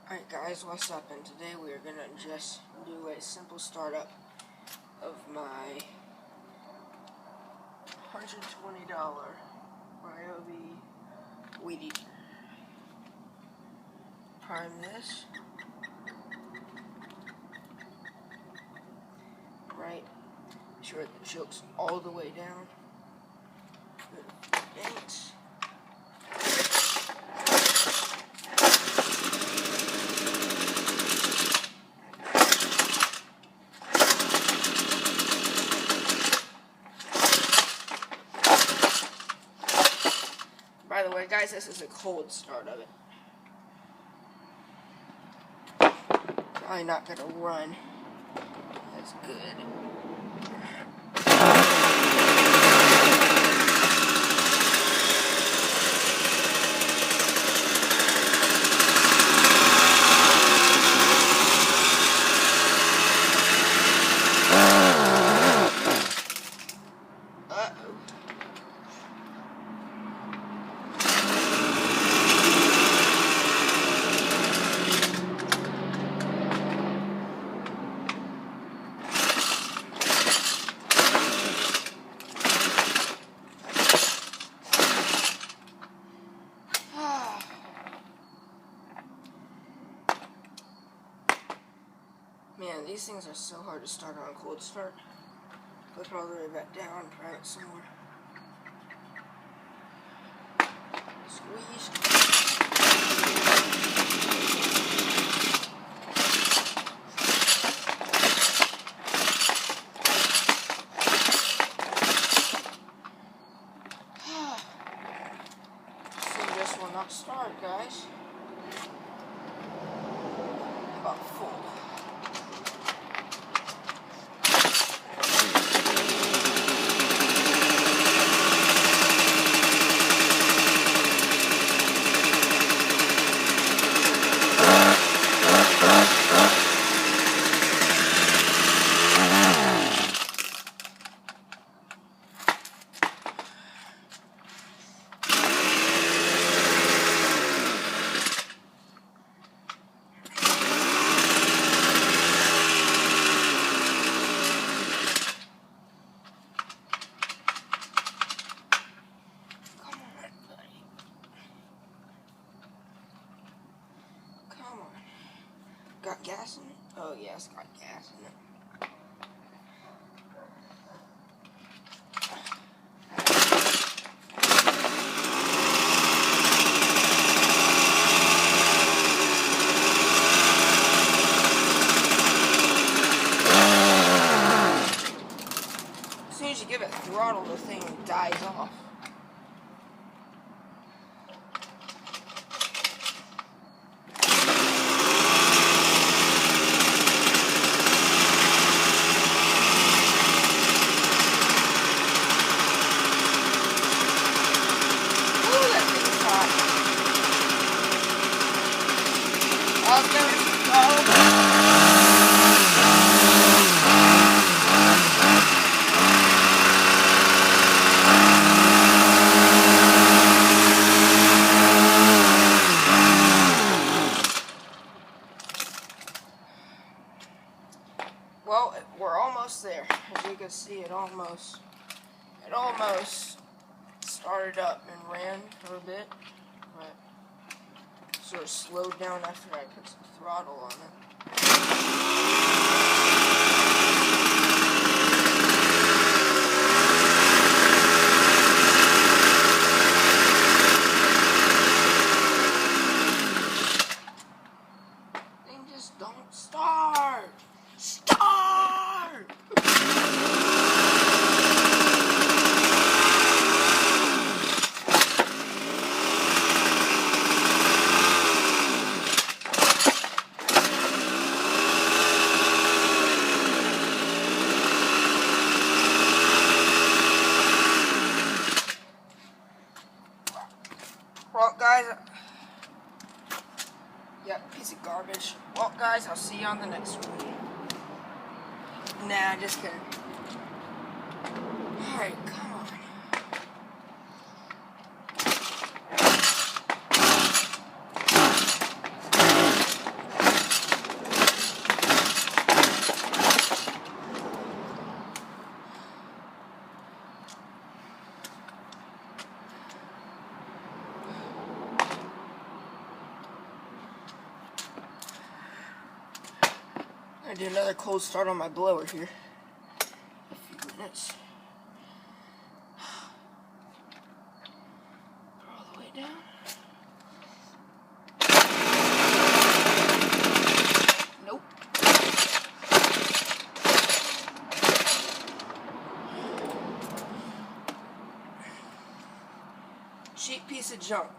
Alright guys, what's up? And today we are gonna just do a simple startup of my $120 Ryobi Weed Eater. Prime this. Right. Make sure the choke's all the way down. Thanks. By the way, guys, this is a cold start of it. Probably not gonna run. That's good. Man, these things are so hard to start on cold start. Flip it all the way back down, try it some more. Squeeze. So this will not start, guys. About full. Got gas in it? Oh yeah, it's got gas in it. As soon as you give it throttle, the thing dies off. Well, we're almost there. As you can see, it almost started up and ran for a bit, but sort of slowed down after I put some throttle on it. Thing just don't start. Start! Well, guys, piece of garbage. Well, guys, I'll see you on the next one. Nah, just kidding. Alright, come on. I did another cold start on my blower here. A few minutes. All the way down. Nope. Cheap piece of junk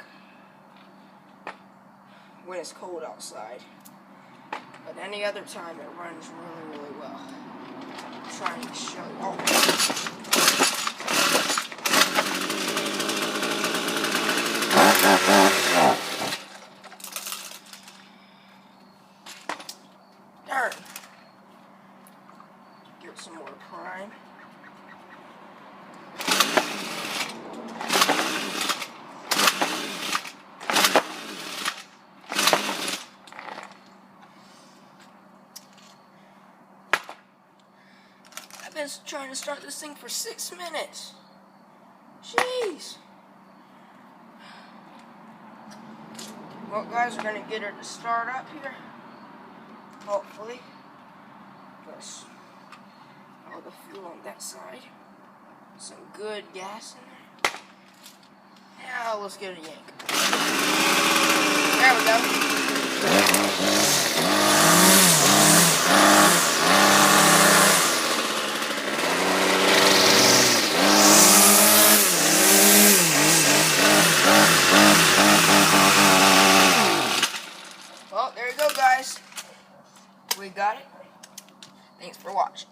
when it's cold outside. But any other time it runs really, really well. I'm trying to show you. Oh. Darn. Give it some more prime. I've been trying to start this thing for 6 minutes. Jeez. Well, guys, we're gonna get her to start up here. Hopefully. Plus, all the fuel on that side. Some good gas in there. Now let's get a yank. There we go. Well, there you go, guys. We got it. Thanks for watching.